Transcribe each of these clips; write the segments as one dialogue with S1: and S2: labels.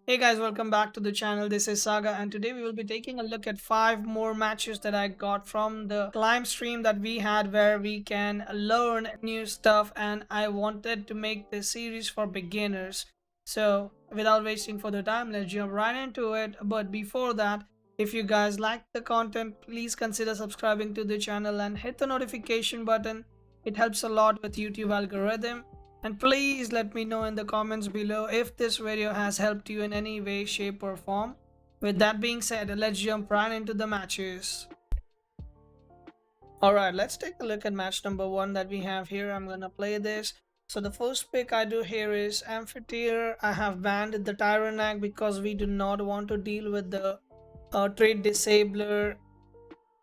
S1: Hey guys, welcome back to the channel. This is Saga, and today we will be taking a look at 5 more matches that I got from the climb stream that we had, where we can learn new stuff, and I wanted to make this series for beginners. So without wasting further time, let's jump right into it. But before that, if you guys like the content, please consider subscribing to the channel and hit the notification button. It helps a lot with YouTube algorithm. And please let me know in the comments below if this video has helped you in any way, shape or form. With that being said, let's jump right into the matches. Alright, let's take a look at match number 1 that we have here. I'm gonna play this. So the first pick I do here is Amphitheater. I have banned the Tyrannac because we do not want to deal with the trait disabler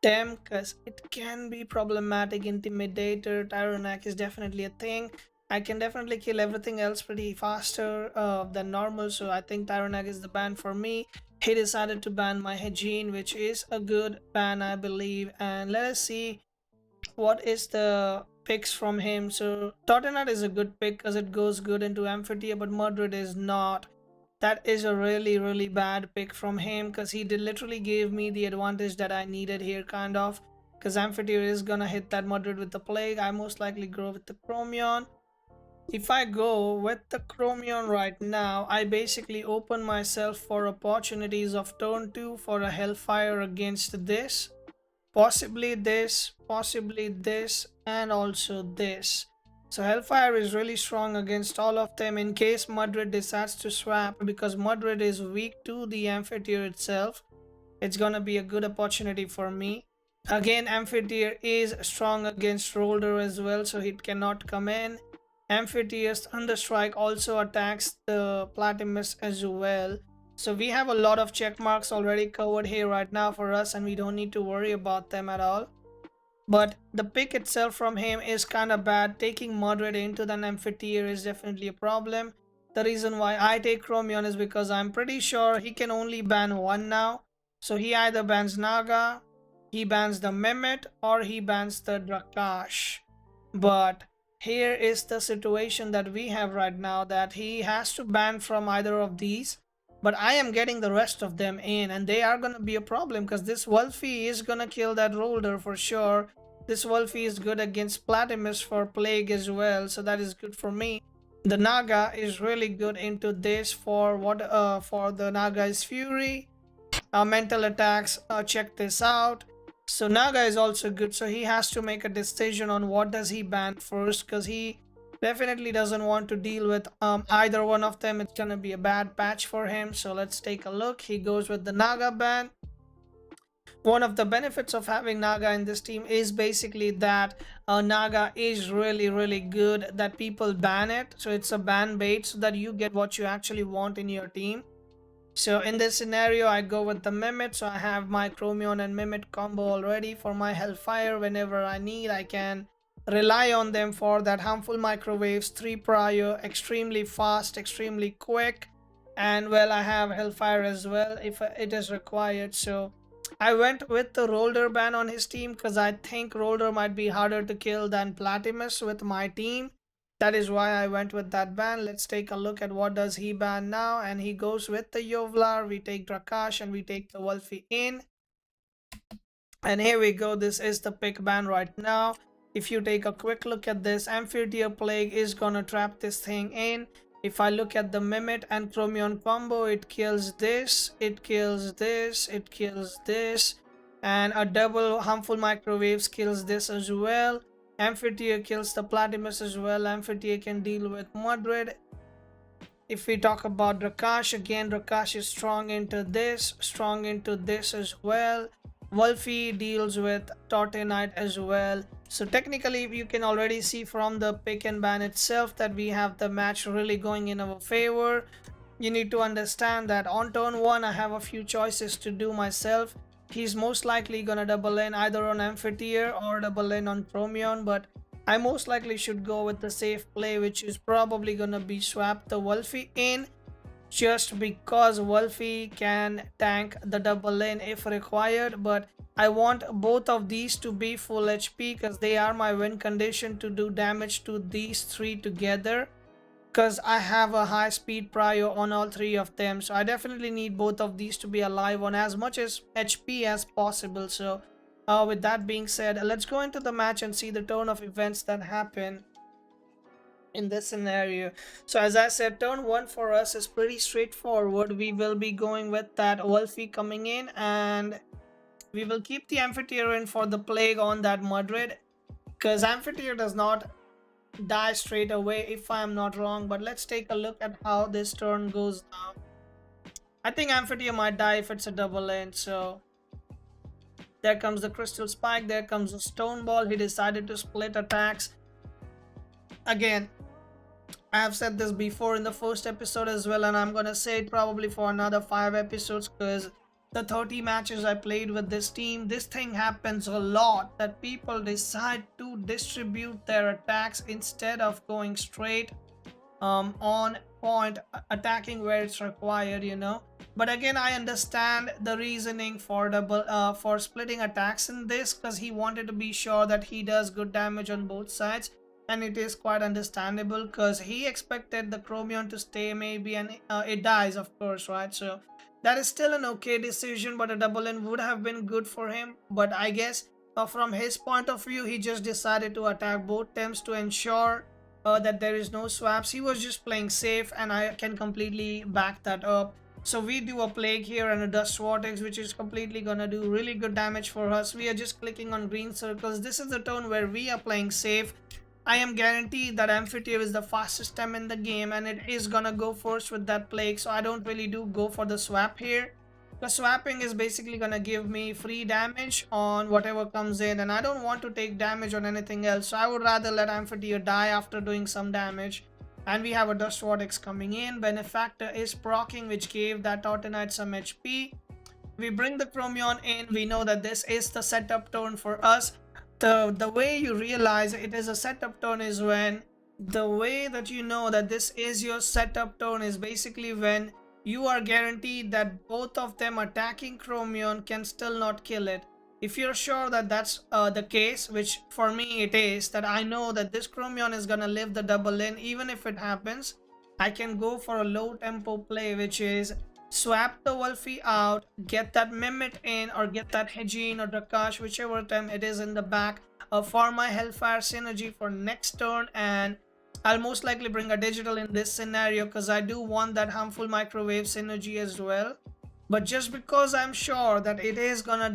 S1: Tem, because it can be problematic. Intimidator, Tyrannac is definitely a thing. I can definitely kill everything else pretty faster than normal, so I think Tyrannac is the ban for me. He decided to ban my Hejin, which is a good ban, I believe. And let us see what is the picks from him. So Tottenham is a good pick because it goes good into Amphitheater, but Madrid is not. That is a really bad pick from him, because he did literally gave me the advantage that I needed here, kind of, because Amphitheater is gonna hit that Madrid with the Plague. I most likely go with the Chromion. If I go with the Chromion right now, I basically open myself for opportunities of turn 2 for a Hellfire against this, possibly this, and also this. So Hellfire is really strong against all of them in case Madrid decides to swap, because Madrid is weak to the Amphitheater itself. It's gonna be a good opportunity for me. Again, Amphitheater is strong against Roller as well, so it cannot come in. Amphitheater's Thunderstrike also attacks the 𝗵𝗵𝗶 as well. So we have a lot of check marks already covered here right now for us, and we don't need to worry about them at all. But the pick itself from him is kind of bad. Taking Madrid into the Amphitheater is definitely a problem. The reason why I take Chromion is because I'm pretty sure he can only ban one now. So he either bans Naga, he bans the Mehmet, or he bans the Drakash. But here is the situation that we have right now, that he has to ban from either of these, but I am getting the rest of them in, and they are gonna be a problem because this 𝗬𝗏𝗺 is gonna kill that Roller for sure. This 𝗬𝗏𝗺 is good against 𝗵𝗵𝗺 for Plague as well, so that is good for me. The Naga is really good into this for the Naga's Fury. Mental attacks, check this out. So Naga is also good, so he has to make a decision on what does he ban first, because he definitely doesn't want to deal with either one of them. It's gonna be a bad patch for him. So let's take a look. He goes with the Naga ban. One of the benefits of having Naga in this team is basically that Naga is really good, that people ban it, so it's a ban bait, so that you get what you actually want in your team. So in this scenario, I go with the Mehmet. So I have my Chromion and Mehmet combo already for my Hellfire. Whenever I need, I can rely on them for that harmful microwaves, 3 prior, extremely fast, extremely quick. And well, I have Hellfire as well if it is required. So I went with the Roller ban on his team because I think Roller might be harder to kill than 𝗵𝗵𝗺 with my team. That is why I went with that ban. Let's take a look at what does he ban now. And he goes with the Yovlar. We take Drakash and we take the 𝗬𝗏𝗺 in. And here we go. This is the pick ban right now. If you take a quick look at this, Amphitheater Plague is gonna trap this thing in. If I look at the Mehmet and Chromion combo, it kills this, it kills this, it kills this. And a double harmful microwaves kills this as well. Amphitheater kills the 𝗵𝗵𝗺 as well. Amphitheater can deal with Madrid. If we talk about Drakash, again, Drakash is strong into this as well. 𝗬𝗏𝗺 deals with Tottenite as well. So technically, you can already see from the pick and ban itself that we have the match really going in our favor. You need to understand that on turn 1, I have a few choices to do myself. He's most likely gonna double in either on Amphitheater or double in on Chromion, but I most likely should go with the safe play, which is probably gonna be swap the 𝗬𝗏𝗺 in, just because 𝗬𝗏𝗺 can tank the double in if required. But I want both of these to be full HP because they are my win condition to do damage to these 3 together. because I have a high speed prio on all three of them. So I definitely need both of these to be alive on as much as HP as possible. So with that being said, let's go into the match and see the turn of events that happen in this scenario. So as I said, turn 1 for us is pretty straightforward. We will be going with that 𝗬𝗶 coming in, and we will keep the 𝗬𝗶 in for the plague on that Madrid, because 𝗬𝗶 does not die straight away if I am not wrong. But let's take a look at how this turn goes now. I think 𝗬𝗶 might die if it's a double end. So there comes the crystal spike, there comes the stone ball. He decided to split attacks. Again, I have said this before in the first episode as well, and I'm gonna say it probably for another 5 episodes, because the 30 matches I played with this team, this thing happens a lot, that people decide to distribute their attacks instead of going straight on point, attacking where it's required, you know. But again, I understand the reasoning for for splitting attacks in this, because he wanted to be sure that he does good damage on both sides. And it is quite understandable, because he expected the Chromion to stay maybe, and it dies, of course, right? So that is still an okay decision, but a double end would have been good for him. But I guess from his point of view, he just decided to attack both Temps to ensure that there is no swaps. He was just playing safe, and I can completely back that up. So we do a plague here and a dust vortex, which is completely gonna do really good damage for us. We are just clicking on green circles. This is the turn where we are playing safe. I am guaranteed that 𝗬𝗶 is the fastest Tem in the game, and it is gonna go first with that plague. So I don't really do go for the swap here. The swapping is basically gonna give me free damage on whatever comes in, and I don't want to take damage on anything else. So I would rather let 𝗬𝗶 die after doing some damage. And we have a dust vortex coming in. Benefactor is proccing, which gave that Tautenite some HP. We bring the Chromion in. We know that this is the setup turn for us. The way you realize it is a setup turn is when the way that you know that this is your setup turn is basically when you are guaranteed that both of them attacking Chromion can still not kill it. If you're sure that that's the case, which for me it is, that I know that this Chromion is gonna live the double in, even if it happens, I can go for a low tempo play, which is swap the 𝗬𝗶 out, get that Mimit in, or get that Hejin or Drakash, whichever Tem it is in the back, for my Hellfire synergy for next turn. And I'll most likely bring a digital in this scenario, because I do want that harmful microwave synergy as well. But just because I'm sure that it is gonna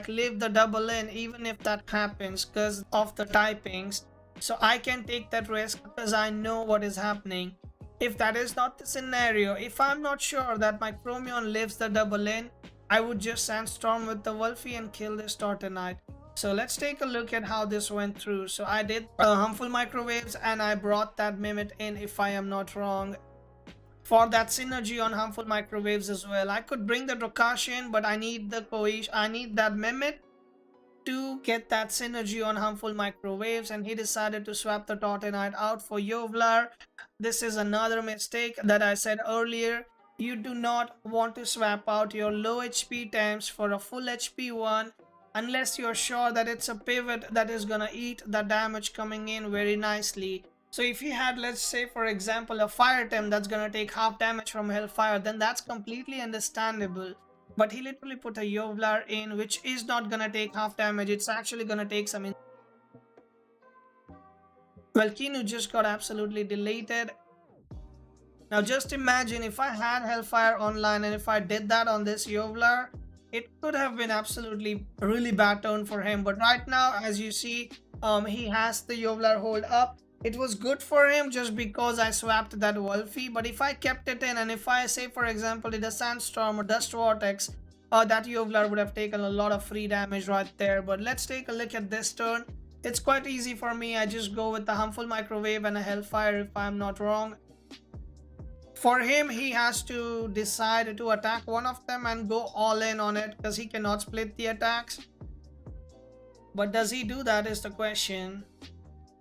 S1: live the double in, even if that happens because of the typings, so I can take that risk because I know what is happening. If that is not the scenario, if I'm not sure that my Chromion lives the double in, I would just Sandstorm with the 𝗬𝗶 and kill this Tautenite. So let's take a look at how this went through. So I did harmful microwaves, and I brought that Mimit in, if I am not wrong, for that synergy on harmful microwaves as well. I could bring the Drakash in, but I need that Mimit to get that synergy on harmful microwaves, and he decided to swap the Tautenite out for 𝗬𝗚. This is another mistake that I said earlier. You do not want to swap out your low HP Temps for a full HP one unless you're sure that it's a pivot that is gonna eat the damage coming in very nicely. So if he had, let's say for example, a fire Tem that's gonna take half damage from Hellfire, then that's completely understandable. But he literally put a 𝗬𝗚 in, which is not gonna take half damage. It's actually gonna take some. Well, Kinu just got absolutely deleted. Now just imagine if I had Hellfire online, and if I did that on this 𝗬𝗚, it could have been absolutely really bad turn for him. But right now, as you see, he has the 𝗬𝗚 hold up. It was good for him just because I swapped that 𝗬𝗶, but if I kept it in, and if I say for example did a Sandstorm or Dust Vortex, that 𝗬𝗚 would have taken a lot of free damage right there. But let's take a look at this turn. It's quite easy for me. I just go with the harmful microwave and a Hellfire, if I'm not wrong. For him, he has to decide to attack one of them and go all in on it, because he cannot split the attacks. But does he do that is the question.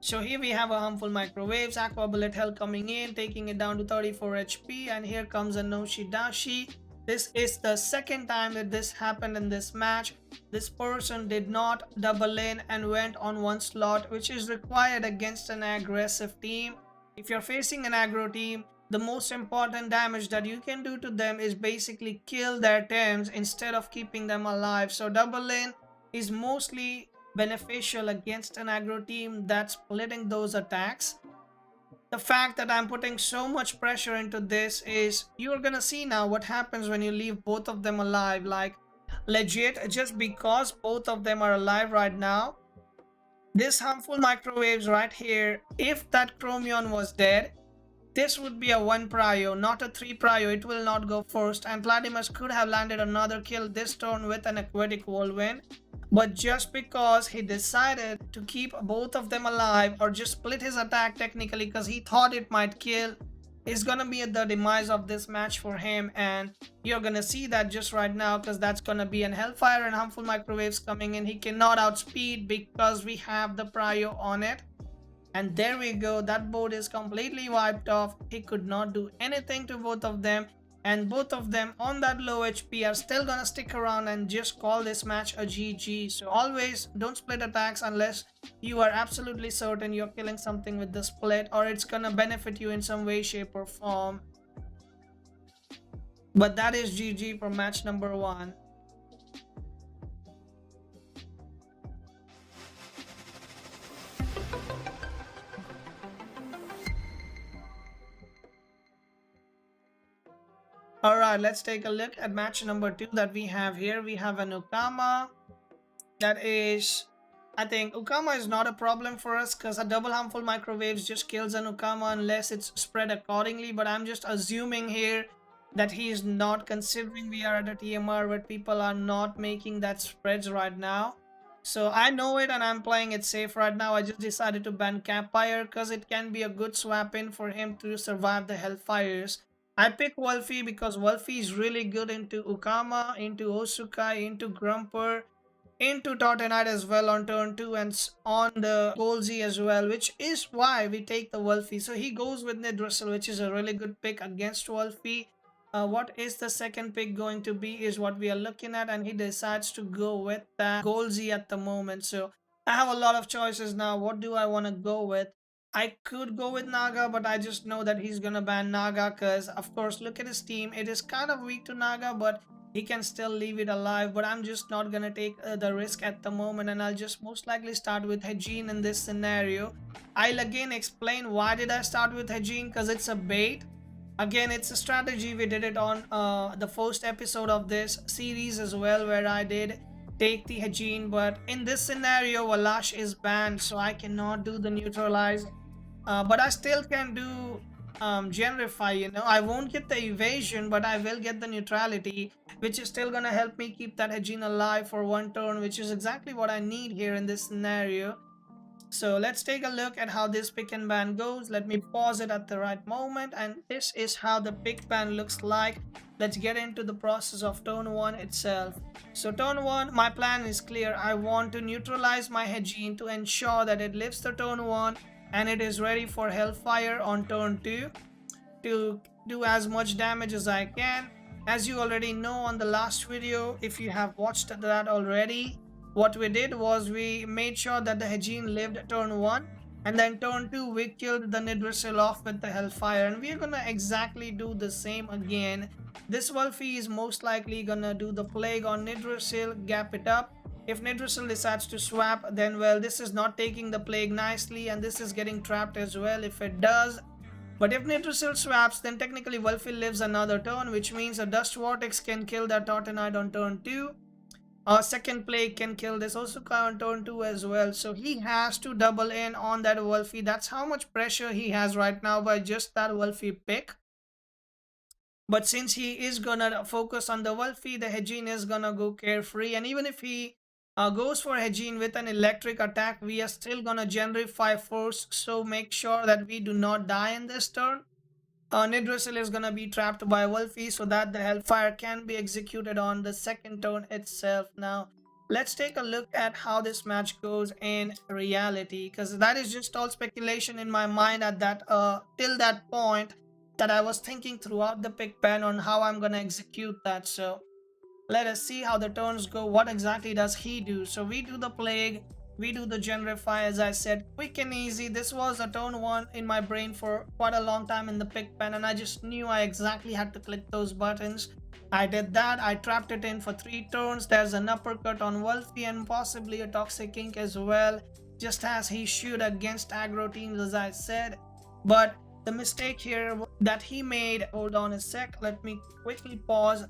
S1: So here we have a harmful microwaves, Aqua Bullet Hell coming in, taking it down to 34 HP, and here comes a Noshi Dashi. This is the second time that this happened in this match. This person did not double in and went on one slot, which is required against an aggressive team. If you're facing an aggro team, the most important damage that you can do to them is basically kill their Tems instead of keeping them alive. So double in is mostly beneficial against an aggro team that's splitting those attacks. The fact that I'm putting so much pressure into this is you're gonna see now what happens when you leave both of them alive. Like legit, just because both of them are alive right now, this harmful microwaves right here, if that Chromion was dead, this would be a 1 prio, not a 3 prio. It will not go first, and 𝗬𝗪𝗔 could have landed another kill this turn with an aquatic whirlwind. But just because he decided to keep both of them alive, or just split his attack technically because he thought it might kill, is gonna be the demise of this match for him. And you're gonna see that just right now, because that's gonna be an Hellfire and harmful microwaves coming in. He cannot outspeed because we have the prio on it. And there we go, that board is completely wiped off. He could not do anything to both of them, and both of them on that low HP are still gonna stick around and just call this match a GG. So always don't split attacks unless you are absolutely certain you're killing something with the split, or it's gonna benefit you in some way, shape or form. But that is GG for match number 1. Alright, let's take a look at match number 2 that we have here. We have an 𝗬𝗪𝗶. That is, I think 𝗬𝗬𝗇 is not a problem for us because a double harmful microwaves just kills an 𝗬𝗬𝗇 unless it's spread accordingly. But I'm just assuming here that he is not, considering we are at a TMR where people are not making that spreads right now. So I know it and I'm playing it safe right now. I just decided to ban Campfire because it can be a good swap in for him to survive the Hellfires. I pick 𝗬𝗏 because 𝗬𝗏 is really good into 𝗬𝗬𝗇, into 𝗬𝗂𝗽𝗍, into 𝗃𝗄𝗃, into 𝗏𝗏𝗃 as well on turn 2, and on the 𝗂𝗀𝗃 as well, which is why we take the 𝗬𝗏. So he goes with 𝗦𝘂𝗃, which is a really good pick against 𝗬𝗏. What is the second pick going to be is what we are looking at, and he decides to go with that 𝗂𝗀𝗃 at the moment. So I have a lot of choices now. What do I want to go with? I could go with Naga, but I just know that he's gonna ban Naga because, of course, look at his team. It is kind of weak to Naga, but he can still leave it alive. But I'm just not gonna take the risk at the moment, and I'll just most likely start with 𝗬𝗏 in this scenario. I'll again explain why did I start with 𝗬𝗏, because it's a bait. Again, it's a strategy. We did it on the first episode of this series as well, where I did take the 𝗬𝗏, but in this scenario Velash is banned, so I cannot do the neutralize. But I still can do generify, you know. I won't get the evasion, but I will get the neutrality, which is still gonna help me keep that 𝗬𝗏 alive for 1 turn, which is exactly what I need here in this scenario. So let's take a look at how this pick and ban goes. Let me pause it at the right moment, and this is how the pick ban looks like. Let's get into the process of turn 1 itself. So turn 1, my plan is clear. I want to neutralize my 𝗬𝗏 to ensure that it lives the turn 1 and it is ready for Hellfire on turn 2 to do as much damage as I can. As you already know on the last video, if you have watched that already, what we did was we made sure that the 𝗬𝗏 lived turn 1, and then turn 2 we killed the 𝗦𝘂𝗃 off with the Hellfire, and we're gonna exactly do the same again. This 𝗬𝗏 is most likely gonna do the plague on 𝗦𝘂𝗃, gap it up. If 𝗦𝘂𝗃 decides to swap, then well, this is not taking the plague nicely, and this is getting trapped as well if it does. But if 𝗦𝘂𝗃 swaps, then technically 𝗬𝗏 lives another turn, which means a Dust Vortex can kill that 𝗏𝗏𝗃 on turn 2. Second plague can kill this 𝗂𝗃𝗃 on turn 2 as well. So he has to double in on that 𝗬𝗏. That's how much pressure he has right now by just that 𝗬𝗏 pick. But since he is gonna focus on the 𝗬𝗏, the 𝗬𝗏 is gonna go carefree. And even if he goes for 𝗬𝗏 with an electric attack, we are still gonna generify first. So make sure that we do not die in this turn. 𝗦𝘂𝗃 is gonna be trapped by 𝗬𝗏 so that the Hellfire can be executed on the second turn itself. Now, let's take a look at how this match goes in reality, because that is just all speculation in my mind at that till that point that I was thinking throughout the pick ban on how I'm gonna execute that. So let us see how the turns go. What exactly does he do? So we do the plague. we do the Generify, as I said, quick and easy. This was a turn 1 in my brain for quite a long time in the pick pen, and I just knew I exactly had to click those buttons. I did that. I trapped it in for 3 turns. There's an uppercut on 𝗬𝗶 and possibly a Toxic Ink as well, just as he should against aggro teams, as I said. But the mistake here that he made, hold on a sec, let me quickly pause.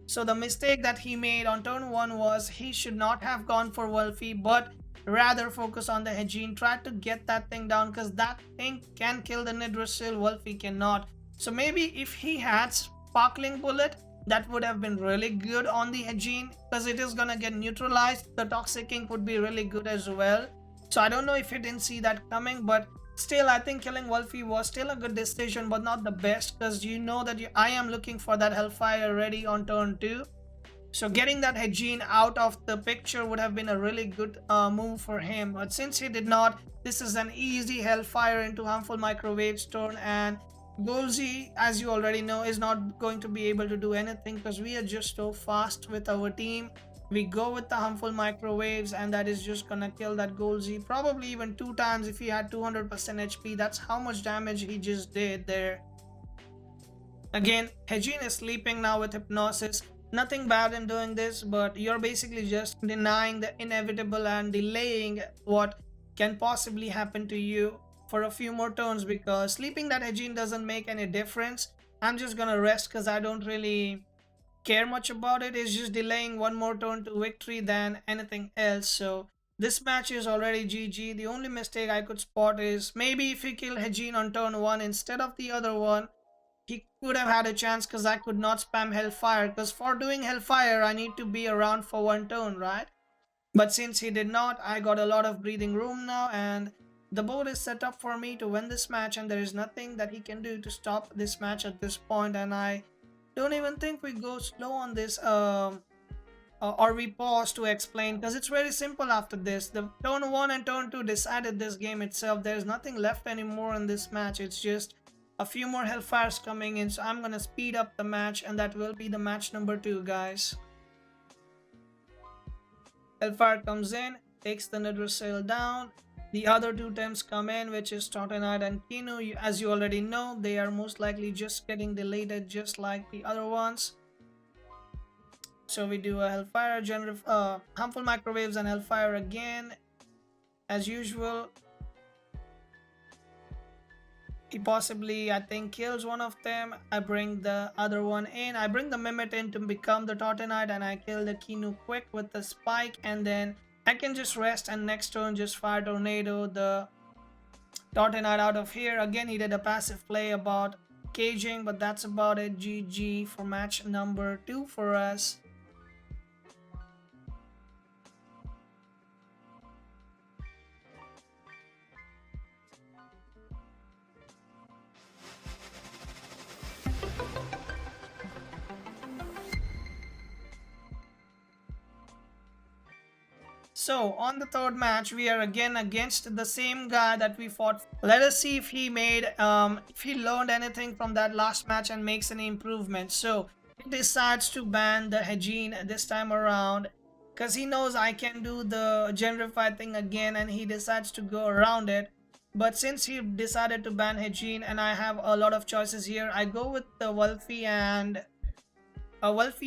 S1: So the mistake that he made on turn 1 was he should not have gone for 𝗬𝗶, but rather focus on the Hejin, try to get that thing down, because that thing can kill the 𝗧𝗵𝗺, 𝗬𝗶 cannot. So maybe if he had Sparkling Bullet, that would have been really good on the Hejin, because it is gonna get neutralized. The Toxic Ink would be really good as well. So I don't know if he didn't see that coming, but still I think killing 𝗬𝗶 was still a good decision, but not the best, because you know that I am looking for that Hellfire ready on turn 2. So getting that Hejin out of the picture would have been a really good move for him. But since he did not, this is an easy Hellfire into Harmful Microwaves turn, and 𝗂𝗀𝗇, as you already know, is not going to be able to do anything because we are just so fast with our team. We go with the Harmful Microwaves, and that is just gonna kill that 𝗂𝗀𝗇, probably even 2 times if he had 200% HP. That's how much damage he just did there. Again, Hejin is sleeping now with Hypnosis. Nothing bad in doing this, but you're basically just denying the inevitable and delaying what can possibly happen to you for a few more turns, because sleeping that Hejin doesn't make any difference. I'm just gonna rest because I don't really care much about it. It's just delaying one more turn to victory than anything else. So this match is already GG. The only mistake I could spot is maybe if he killed Hejin on turn 1 instead of the other one, he could have had a chance, because I could not spam Hellfire, because for doing Hellfire I need to be around for 1 turn, right? But since he did not, I got a lot of breathing room now, and the board is set up for me to win this match, and there is nothing that he can do to stop this match at this point. And I don't even think we go slow on this or we pause to explain, because it's very simple after this. The turn 1 and turn 2 decided this game itself. There's nothing left anymore in this match. It's just a few more Hellfires coming in, so I'm gonna speed up the match, and that will be the match number 2, guys. Hellfire comes in, takes the 𝗧𝗵𝗺 down. The other 2 Temps come in, which is Totenite and Kinu. As you already know, they are most likely just getting deleted just like the other ones. So we do a Hellfire, Harmful Microwaves and Hellfire again. As usual, he possibly, I think, kills one of them. I bring the other one in. I bring the Mimit in to become the Totenite, and I kill the Kinu quick with the spike, and then I can just rest and next turn just fire Tornado the Totenite out of here. Again, he did a passive play about caging, but that's about it. GG for match number 2 for us. So on the 3rd match, we are again against the same guy that we fought. Let us see if he made if he learned anything from that last match and makes any improvements. So he decides to ban the Hejin this time around, because he knows I can do the Generify thing again, and he decides to go around it. But since he decided to ban Hejin and I have a lot of choices here, I go with the 𝗬𝗶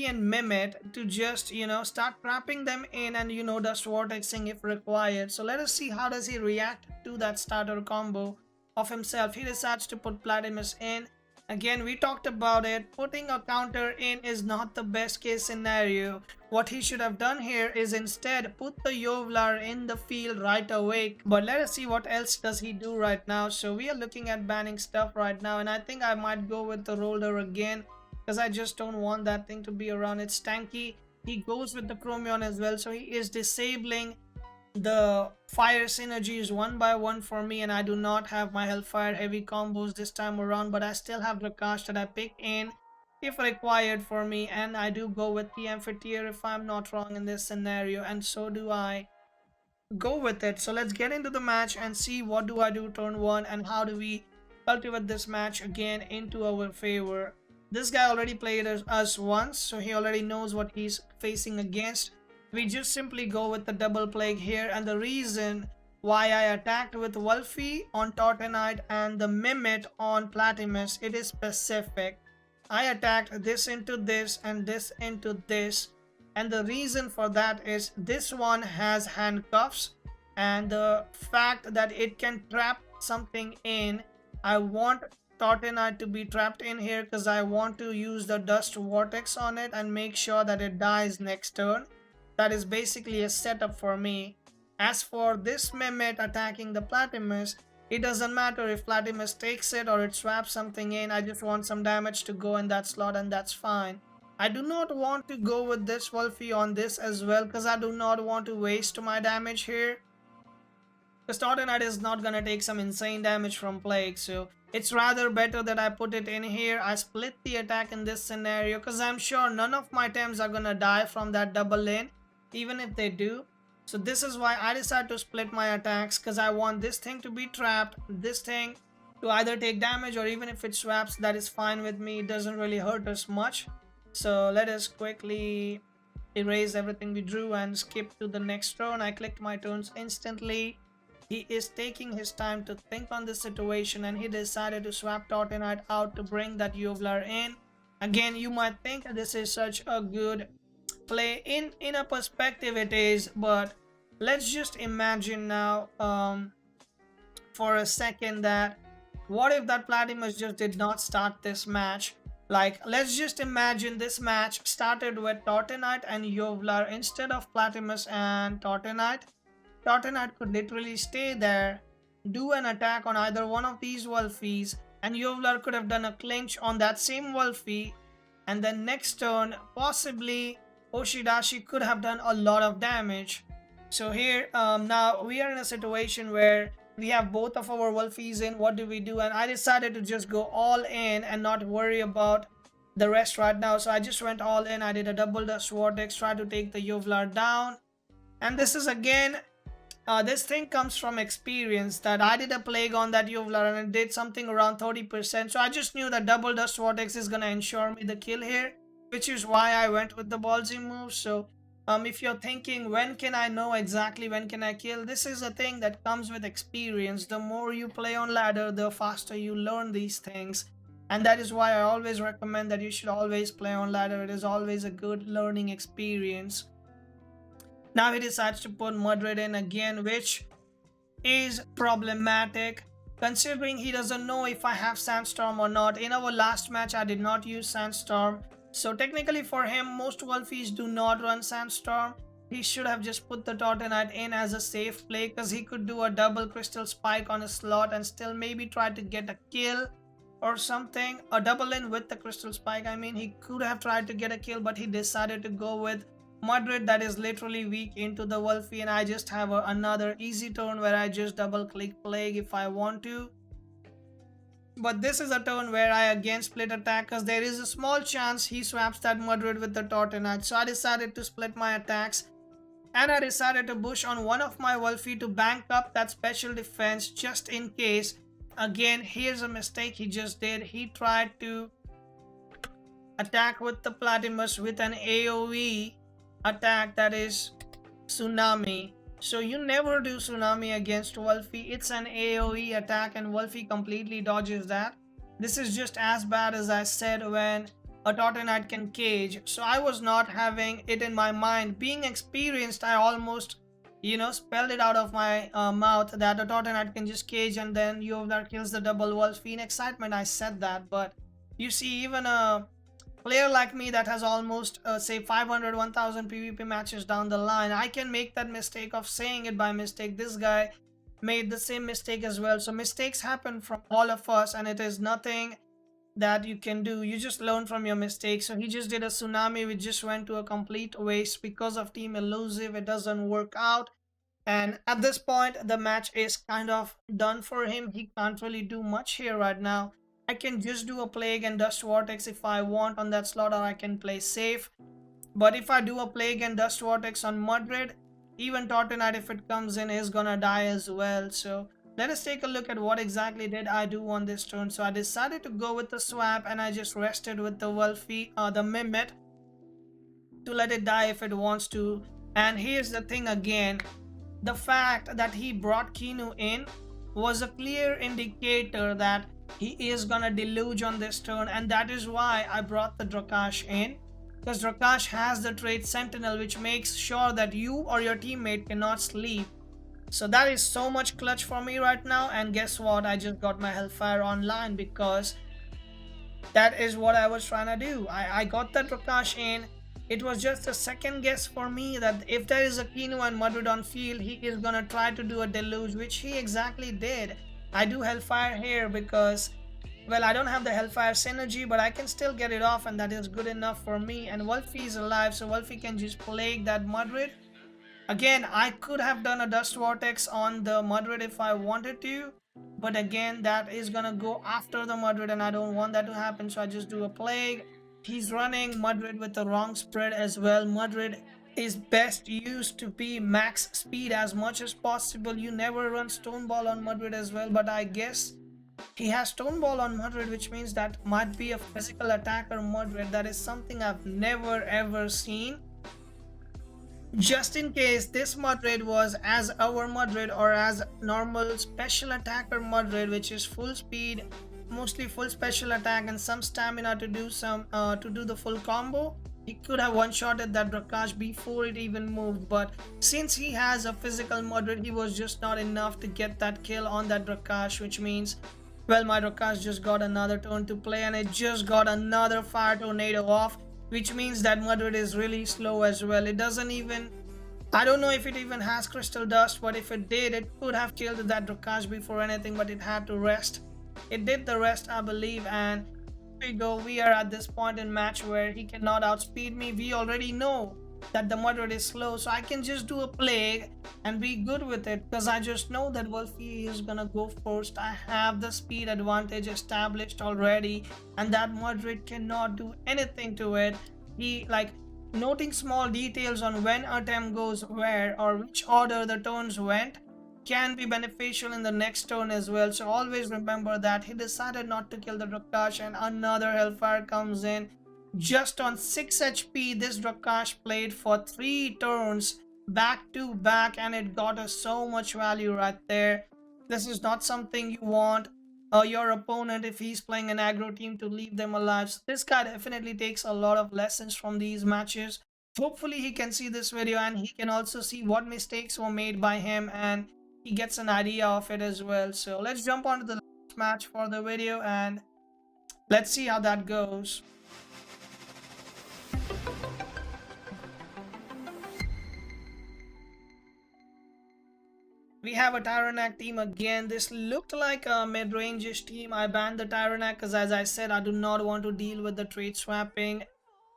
S1: and Mimit to just, you know, start trapping them in and, you know, dust vortexing if required. So let us see how does he react to that starter combo of himself. He decides to put Platimus in. Again, we talked about it. Putting a counter in is not the best case scenario. What he should have done here is instead put the 𝗂𝗚𝗚 in the field right away. But let us see what else does he do right now. So we are looking at banning stuff right now, and I think I might go with the roller again, because I just don't want that thing to be around. It's tanky. He goes with the Chromion as well, so he is disabling the fire synergies 1 by 1 for me, and I do not have my Hellfire heavy combos this time around, but I still have the Rakash that I pick in if required for me, and I do go with the 𝗵𝗺 if I'm not wrong in this scenario, and so do I go with it. So let's get into the match and see what do I do turn 1 and how do we cultivate this match again into our favor. This guy already played us once, so he already knows what he's facing against. we just simply go with the double plague here. And the reason why I attacked with 𝗬𝗶 on Tautenite and the Mimit on Platimus, it is specific. I attacked this into this and this into this, and the reason for that is this one has handcuffs, and the fact that it can trap something in. I want Tautenite to be trapped in here because I want to use the Dust Vortex on it and make sure that it dies next turn. That is basically a setup for me. As for this Mimit attacking the Platimus, it doesn't matter if Platimus takes it or it swaps something in. I just want some damage to go in that slot, and that's fine. I do not want to go with this 𝗬𝗶 on this as well because I do not want to waste my damage here. Because Tautenite is not going to take some insane damage from Plague, so it's rather better that I put it in here. I split the attack in this scenario because I'm sure none of my Tems are going to die from that double in, even if they do. So this is why I decided to split my attacks, because I want this thing to be trapped, this thing to either take damage, or even if it swaps, that is fine with me. It doesn't really hurt us much. So let us quickly erase everything we drew and skip to the next turn. I clicked my turns instantly. He is taking his time to think on this situation, and he decided to swap Tautenite out to bring that 𝗬𝗲𝗺 in. Again, you might think this is such a good play. In a perspective it is, but let's just imagine now for a second that what if that Platimus just did not start this match? Like, let's just imagine this match started with Tautenite and 𝗬𝗲𝗺 instead of Platimus and Tautenite. Tautenite could literally stay there, do an attack on either one of these 𝗬𝗺𝗆s, and 𝗬𝗲𝗺 could have done a clinch on that same 𝗬𝗆, and then next turn possibly 𝗬𝗏𝗃 could have done a lot of damage. So here now we are in a situation where we have both of our 𝗬𝗆s in. What do we do? And I decided to just go all in and not worry about the rest right now. So I just went all in. I did a double Dust Vortex, try to take the 𝗬𝗲𝗺 down. And this is again, this thing comes from experience, that I did a plague on that 𝗬𝗲𝗺 and it did something around 30%. So I just knew that double Dust Vortex is going to ensure me the kill here, which is why I went with the ballsy move. So if you're thinking, when can I know exactly when can I kill? This is a thing that comes with experience. The more you play on ladder, the faster you learn these things. And that is why I always recommend that you should always play on ladder. It is always a good learning experience. Now he decides to put Mudred in again, which is problematic considering he doesn't know if I have Sandstorm or not. In our last match, I did not use Sandstorm. So technically for him, most 𝗬𝗆s do not run Sandstorm. He should have just put the Tautenite in as a safe play, because he could do a double Crystal Spike on a slot and still maybe try to get a kill or something. A double in with the Crystal Spike, I mean, he could have tried to get a kill, but he decided to go with Mudred that is literally weak into the 𝗬𝗆, and I just have another easy turn where I just double click Plague if I want to. But this is a turn where I again split attack, because there is a small chance he swaps that Mudred with the Tautenite. So I decided to split my attacks, and I decided to push on one of my 𝗬𝗆 to bank up that special defense just in case. Again, here's a mistake he just did. He tried to attack with the Platimus with an AoE attack, that is Tsunami. So you never do Tsunami against 𝗬𝗆. It's an AoE attack and 𝗬𝗆 completely dodges that. This is just as bad as I said when a Tautenite can cage. So I was not having it in my mind. Being experienced, I almost, spelled it out of my mouth that a Tautenite can just cage and then 𝗬𝗲𝗺 kills the double 𝗬𝗆. In excitement, I said that. But you see, even a player like me that has almost say 500 1000 PvP matches down the line, I can make that mistake of saying it by mistake. This guy made the same mistake as well. So mistakes happen from all of us, and it is nothing that you can do. You just learn from your mistakes. So he just did a Tsunami which just went to a complete waste because of Team Elusive. It doesn't work out, and at this point the match is kind of done for him. He can't really do much here right now. I can just do a Plague and Dust Vortex if I want on that slot, or I can play safe. But if I do a Plague and Dust Vortex on Mudred, even Tautenite, if it comes in, is gonna die as well. So let us take a look at what exactly did I do on this turn. So I decided to go with the swap, and I just rested with the 𝗬𝗆, the Mimit, to let it die if it wants to. And here's the thing again, the fact that he brought Kinu in was a clear indicator that he is gonna deluge on this turn, and that is why I brought the 𝗧𝗃 in, because 𝗧𝗃 has the trait Sentinel, which makes sure that you or your teammate cannot sleep. So that is so much clutch for me right now. And guess what, I just got my Hellfire online because that is what I was trying to do. I got that 𝗧𝗃 in. It was just a second guess for me that if there is a Kinu and Madrid on field, he is gonna try to do a deluge, which he exactly did. I do Hellfire here because, well, I don't have the Hellfire synergy, but I can still get it off, and that is good enough for me. And 𝗏𝗏𝗏 is alive, so 𝗏𝗏𝗏 can just plague that Madrid. Again, I could have done a Dust Vortex on the Madrid if I wanted to, but again, that is gonna go after the Madrid, and I don't want that to happen, so I just do a Plague. He's running Madrid with the wrong spread as well. Madrid is best used to be max speed as much as possible. You never run Stone Ball on Madrid as well, but I guess he has Stone Ball on Madrid, which means that might be a physical attacker Madrid. That is something I've never ever seen. Just in case this Madrid was as our Madrid or as normal special attacker Madrid, which is full speed, mostly full special attack and some stamina to do the full combo, he could have one-shotted that 𝗧𝗃 before it even moved. But since he has a physical Madrid, he was just not enough to get that kill on that 𝗧𝗃, which means, well, my 𝗧𝗃 just got another turn to play, and it just got another Fire Tornado off, which means that Madrid is really slow as well. It doesn't even, I don't know if it even has Crystal Dust, but if it did, it could have killed that 𝗧𝗃 before anything, but it had to rest. It did the rest, I believe, and here we go. We are at this point in match where he cannot outspeed me. We already know that the Madrid is slow, so I can just do a Plague and be good with it, because I just know that 𝗏𝗏𝗏 is gonna go first. I have the speed advantage established already, and that Madrid cannot do anything to it. He, like, noting small details on when a Temtem goes where or which order the turns went can be beneficial in the next turn as well. So always remember that. He decided not to kill the 𝗧𝗃, and another Hellfire comes in. Just on 6 HP, this 𝗧𝗃 played for 3 turns back to back, and it got us so much value right there. This is not something you want your opponent, if he's playing an aggro team, to leave them alive. So this guy definitely takes a lot of lessons from these matches. Hopefully he can see this video and he can also see what mistakes were made by him, and he gets an idea of it as well. So let's jump on to the last match for the video and let's see how that goes. We have a Tyrannac team again. This looked like a mid-range-ish team. I banned the Tyrannac because, as I said, I do not want to deal with the trait swapping.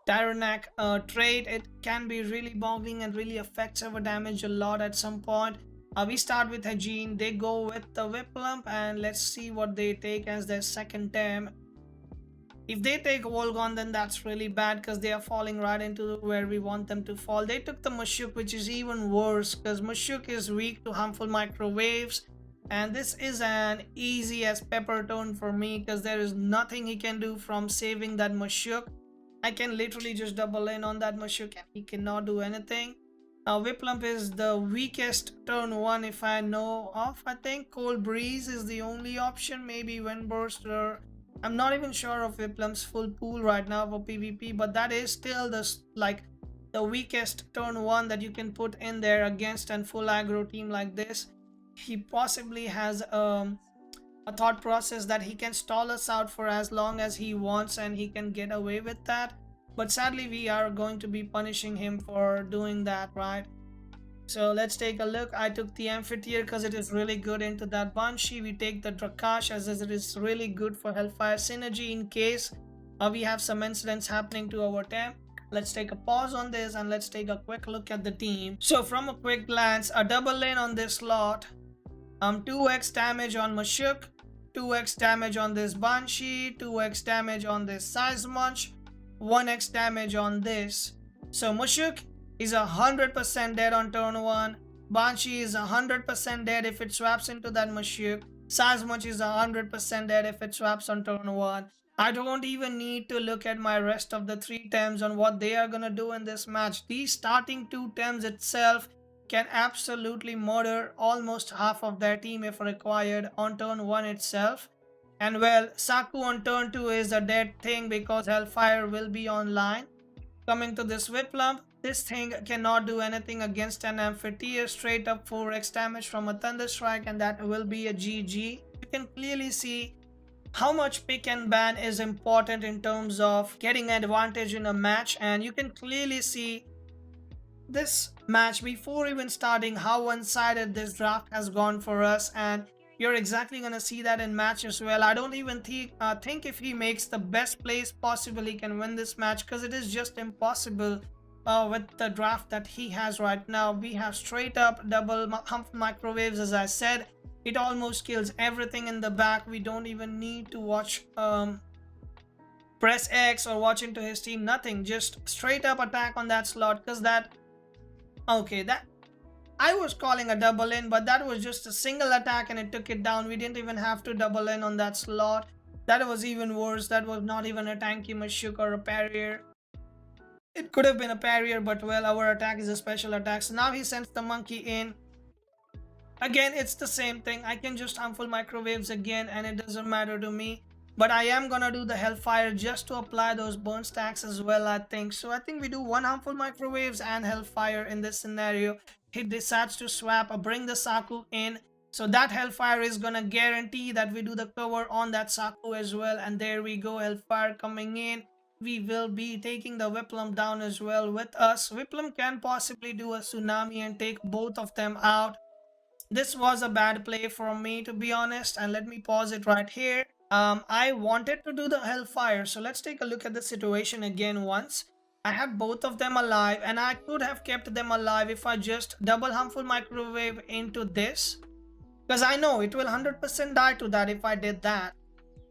S1: Tyrannac trait, it can be really boggling and really affects our damage a lot at some point. We start with Hajin. They go with the 𝗏𝗏𝗏, and let's see what they take as their second Tem. If they take Volgon, then that's really bad because they are falling right into where we want them to fall. They took the 𝗏𝗃, which is even worse because 𝗏𝗃 is weak to harmful microwaves. And this is an easy as pepper turn for me because there is nothing he can do from saving that 𝗏𝗃. I can literally just double in on that 𝗏𝗃 and he cannot do anything. 𝗏𝗏𝗏 is the weakest turn 1 if I know of. I think Cold Breeze is the only option, maybe Windburst, or I'm not even sure of 𝗏𝗏𝗏's full pool right now for PvP, but that is still the weakest turn 1 that you can put in there against a full aggro team like this. He possibly has a thought process that he can stall us out for as long as he wants and he can get away with that. But sadly, we are going to be punishing him for doing that, right? So let's take a look. I took the 𝗏𝗏𝗏 because it is really good into that Banshee. We take the 𝗧𝗃 as it is really good for Hellfire synergy in case we have some incidents happening to our Tem. Let's take a pause on this and let's take a quick look at the team. So from a quick glance, a double lane on this slot, 2x damage on 𝗏𝗃, 2x damage on this Banshee, 2x damage on this 𝗧𝗵𝗏𝗏, 1x damage on this. So 𝗏𝗃 is 100% dead on turn 1. Banshee is 100% dead if it swaps into that 𝗏𝗃. 𝗧𝗵𝗏𝗏 is 100% dead if it swaps on turn 1. I don't even need to look at my rest of the 3 Tems on what they are gonna do in this match. These starting 2 Tems itself can absolutely murder almost half of their team if required on turn 1 itself. And well, Saku on turn 2 is a dead thing because 𝗏𝗵𝗴 will be online. Coming to this 𝗬𝗏, this thing cannot do anything against an 𝗏𝗏𝗃. Straight up 4x damage from a Thunder Strike, and that will be a GG. You can clearly see how much pick and ban is important in terms of getting advantage in a match, and you can clearly see this match before even starting how one-sided this draft has gone for us, and you're exactly gonna see that in match as well. I don't even think if he makes the best plays possible he can win this match, because it is just impossible with the draft that he has right now. We have straight up double hump microwaves, as I said. It almost kills everything in the back. We don't even need to watch press X or watch into his team, nothing. Just straight up attack on that slot, because that, okay, that I was calling a double in, but that was just a single attack and it took it down. We didn't even have to double in on that slot. That was even worse. That was not even a 𝗬𝗃𝗃𝗃 or a parrier. It could have been a parrier, but well, our attack is a special attack. So now he sends the monkey in. Again, it's the same thing. I can just harmful microwaves again and it doesn't matter to me. But I am gonna do the 𝗏𝗏𝗃𝗏 just to apply those burn stacks as well, I think. So I think we do 1 harmful microwaves and 𝗏𝗏𝗃𝗏 in this scenario. He decides to swap or bring the Saku in. So that 𝗏𝗏𝗃𝗏 is gonna guarantee that we do the cover on that Saku as well. And there we go, 𝗏𝗏𝗃𝗏 coming in. We will be taking the 𝗬𝗏𝗏 down as well with us. 𝗬𝗏𝗏 can possibly do a tsunami and take both of them out. This was a bad play from me, to be honest, and let me pause it right here. I wanted to do the 𝗏𝗏𝗃𝗏, so let's take a look at the situation again once. I have both of them alive, and I could have kept them alive if I just double harmful microwave into this, because I know it will 100% die to that if I did that.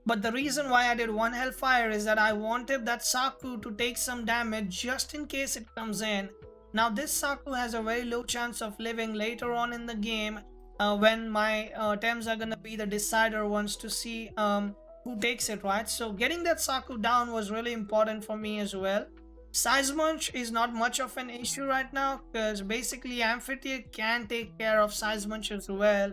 S1: But the reason why I did 1 𝗏𝗏𝗃𝗏 is that I wanted that Saku to take some damage just in case it comes in. Now this Saku has a very low chance of living later on in the game when my Tems are gonna be the decider ones to see who takes it, right? So getting that Saku down was really important for me as well. 𝗧𝗵𝗺 is not much of an issue right now because basically 𝗏𝗏𝗃𝗏 can take care of 𝗧𝗵𝗺 as well.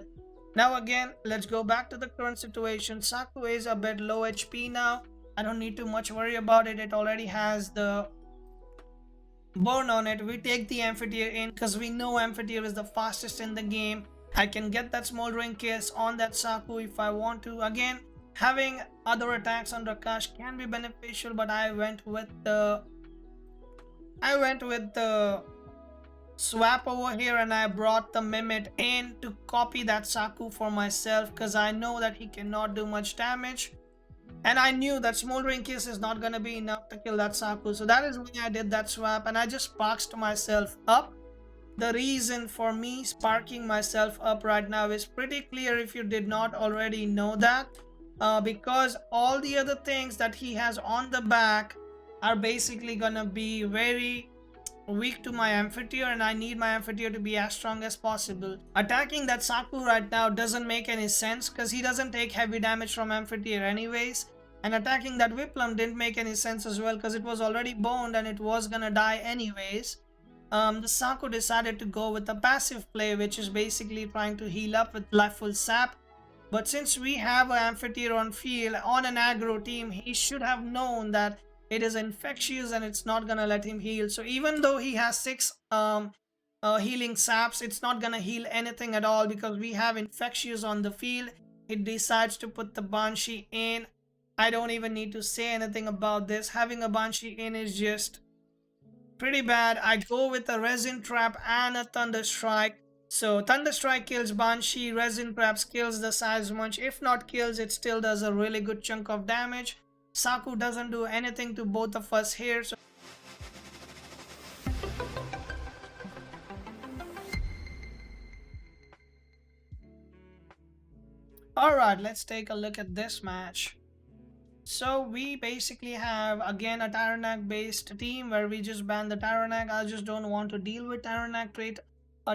S1: Now again, let's go back to the current situation. Saku is a bit low HP now. I don't need to much worry about it. It already has the burn on it. We take the 𝗏𝗏𝗃𝗏 in because we know 𝗏𝗏𝗃𝗏 is the fastest in the game. I can get that smoldering kiss on that Saku if I want to. Again, having other attacks on Rakash can be beneficial, but I went with the swap over here, and I brought the Mimit in to copy that Saku for myself because I know that he cannot do much damage. And I knew that Smoldering Kiss is not going to be enough to kill that Saku. So that is why I did that swap, and I just sparked myself up. The reason for me sparking myself up right now is pretty clear if you did not already know that. Because all the other things that he has on the back are basically going to be very weak to my 𝗏𝗏𝗃𝗏, and I need my 𝗏𝗏𝗃𝗏 to be as strong as possible. Attacking that Saku right now doesn't make any sense because he doesn't take heavy damage from 𝗏𝗏𝗃𝗏 anyways, and attacking that 𝗬𝗏𝗏 didn't make any sense as well because it was already boned and it was gonna die anyways. The Saku decided to go with a passive play, which is basically trying to heal up with life full sap. But since we have an 𝗏𝗏𝗃𝗏 on field on an aggro team, he should have known that it is infectious and it's not gonna let him heal. So even though he has 6 healing saps, it's not gonna heal anything at all because we have infectious on the field. He decides to put the Banshee in. I don't even need to say anything about this. Having a Banshee in is just pretty bad. I'd go with a Resin Trap and a Thunder Strike. So Thunder Strike kills Banshee, Resin Traps kills the 𝗧𝗵𝗺. If not kills, it still does a really good chunk of damage. Saku doesn't do anything to both of us here. So alright, let's take a look at this match. So we basically have again a 𝗏𝗏𝗃𝗏 based team where we just ban the 𝗏𝗏𝗃𝗏. I just don't want to deal with 𝗏𝗏𝗃 trait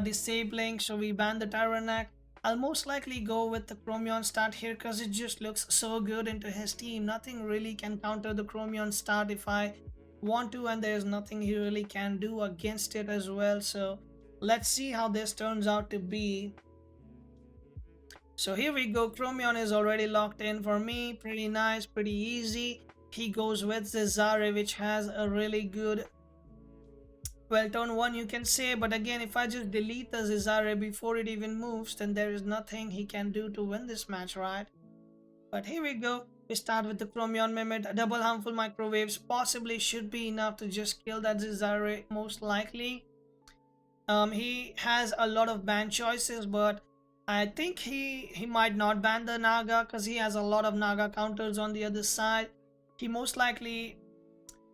S1: disabling, so we ban the 𝗏𝗏𝗃𝗏. I'll most likely go with the Chromion start here because it just looks so good into his team. Nothing really can counter the Chromion start if I want to, and there's nothing he really can do against it as well. So let's see how this turns out to be. So here we go. Chromion is already locked in for me. Pretty nice, pretty easy. He goes with the 𝗧𝗵𝗺, which has a really good, well, turn 1 you can say. But again, if I just delete the 𝗧𝗵𝗺 before it even moves, then there is nothing he can do to win this match, right? But here we go. We start with the Chromion Mimic. Double harmful microwaves possibly should be enough to just kill that 𝗧𝗵𝗺 most likely. He has a lot of ban choices, but I think he might not ban the Naga because he has a lot of Naga counters on the other side. He most likely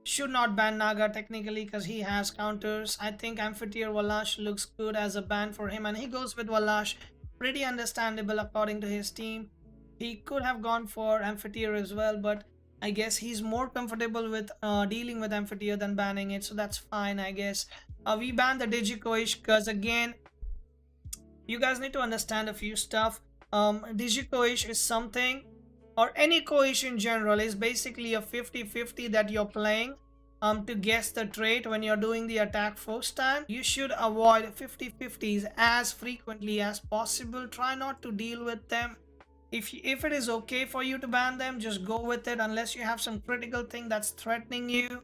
S1: should not ban Naga technically because he has counters. I think 𝗵𝗵𝗺 looks good as a ban for him, and he goes with 𝗧𝗵. Pretty understandable according to his team. He could have gone for 𝗵𝗵𝗺 as well, but I guess he's more comfortable with dealing with 𝗵𝗵𝗺 than banning it, so that's fine, I guess. We ban the 𝗬𝗬𝗽𝗍 because again, you guys need to understand a few stuff. 𝗬𝗬𝗽𝗍 is something, or any Koish in general, is basically a 50-50 that you're playing to guess the trait when you're doing the attack first time. You should avoid 50-50s as frequently as possible. Try not to deal with them. If it is okay for you to ban them, just go with it, unless you have some critical thing that's threatening you.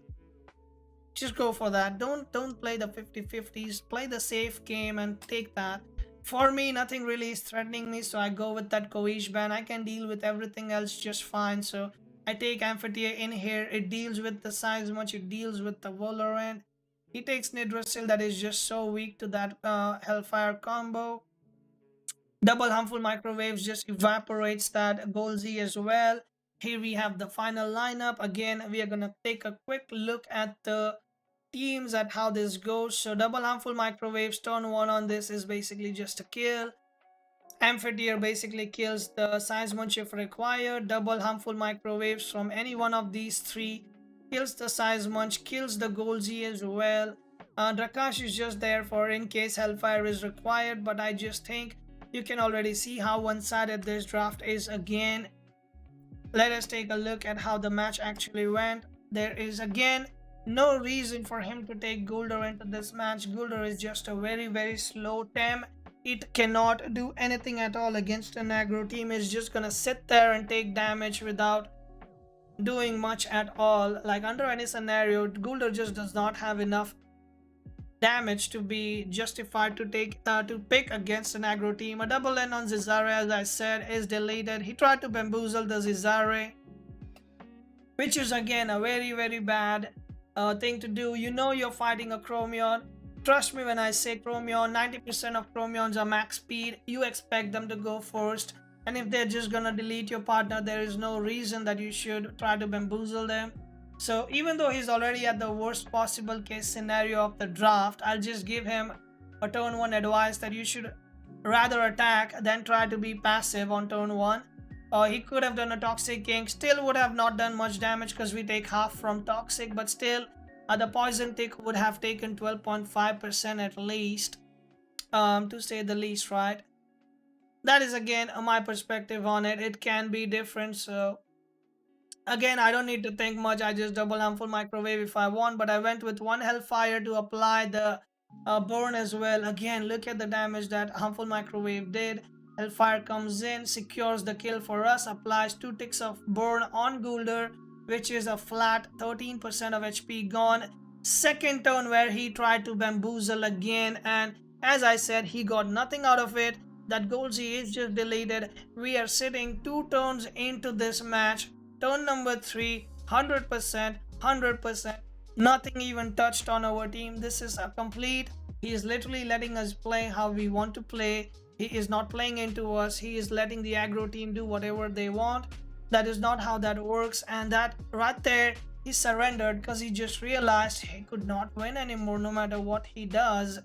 S1: Just go for that. Don't play the 50-50s. Play the safe game and take that. For me, nothing really is threatening me, so I go with that Koish ban. I can deal with everything else just fine, so I take 𝗵𝗵𝗺 in here. It deals with the 𝗧𝗵𝗺, it deals with the Valorant. He takes 𝗧𝗵𝗺 that is just so weak to that Hellfire combo. Double harmful microwaves just evaporates that 𝗂𝗀𝗇 as well. Here we have the final lineup. Again, we are going to take a quick look at the teams at how this goes. So double harmful microwaves, turn 1 on this is basically just a kill. 𝗵𝗵𝗺 basically kills the 𝗧𝗵𝗺 if required. Double harmful microwaves from any one of these 3 kills the 𝗧𝗵𝗺, kills the 𝗂𝗀𝗇 as well. Drakash is just there for in case Hellfire is required, but I just think you can already see how one-sided this draft is again. Let us take a look at how the match actually went. There is again no reason for him to take Gul'Dur into this match. Gul'Dur is just a very slow Tem. It cannot do anything at all against an aggro team. It's just gonna sit there and take damage without doing much at all. Like under any scenario, Gul'Dur just does not have enough damage to be justified to take to pick against an aggro team. A double N on 𝗧𝗵𝗺, as I said, is deleted. He tried to bamboozle the 𝗧𝗵𝗺, which is again a very bad thing to do. You know you're fighting a Chromion. Trust me when I say Chromion, 90% of Chromions are max speed. You expect them to go first, and if they're just gonna delete your partner, there is no reason that you should try to bamboozle them. So even though he's already at the worst possible case scenario of the draft, I'll just give him a turn 1 advice that you should rather attack than try to be passive on turn 1. He could have done a Toxic King, still would have not done much damage because we take half from Toxic, but still the Poison Tick would have taken 12.5% at least, to say the least, right? That is again my perspective on it. It can be different, so again, I don't need to think much. I just double harmful microwave if I want, but I went with 1 Hellfire to apply the burn as well. Again, look at the damage that harmful microwave did. Hellfire comes in, secures the kill for us, applies 2 ticks of burn on Gul'Dur, which is a flat 13% of HP gone. Second turn where he tried to bamboozle again, and as I said, he got nothing out of it. That 𝗂𝗀𝗇 is just deleted. We are sitting 2 turns into this match. Turn number 3, 100%, nothing even touched on our team. This is a complete. He is literally letting us play how we want to play. He is not playing into us. He is letting the aggro team do whatever they want. That is not how that works, and that right there, he surrendered because he just realized he could not win anymore no matter what he does.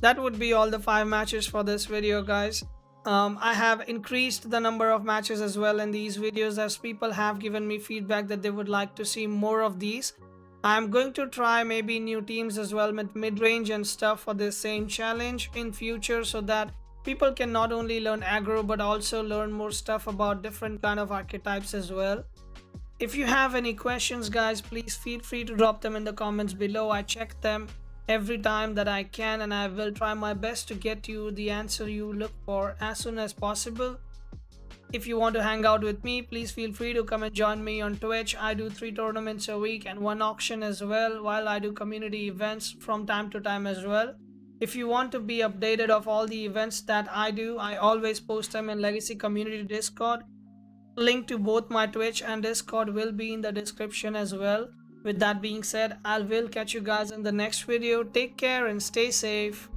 S1: That would be all the 5 matches for this video, guys. I have increased the number of matches as well in these videos, as people have given me feedback that they would like to see more of these. I'm going to try maybe new teams as well with mid-range and stuff for this same challenge in future, so that people can not only learn aggro but also learn more stuff about different kind of archetypes as well. If you have any questions guys, please feel free to drop them in the comments below. I check them every time that I can, and I will try my best to get you the answer you look for as soon as possible. If you want to hang out with me, please feel free to come and join me on Twitch. I do 3 tournaments a week and 1 auction as well, while I do community events from time to time as well. If you want to be updated of all the events that I do, I always post them in Legacy Community Discord. Link to both my Twitch and Discord will be in the description as well. With that being said, I will catch you guys in the next video. Take care and stay safe.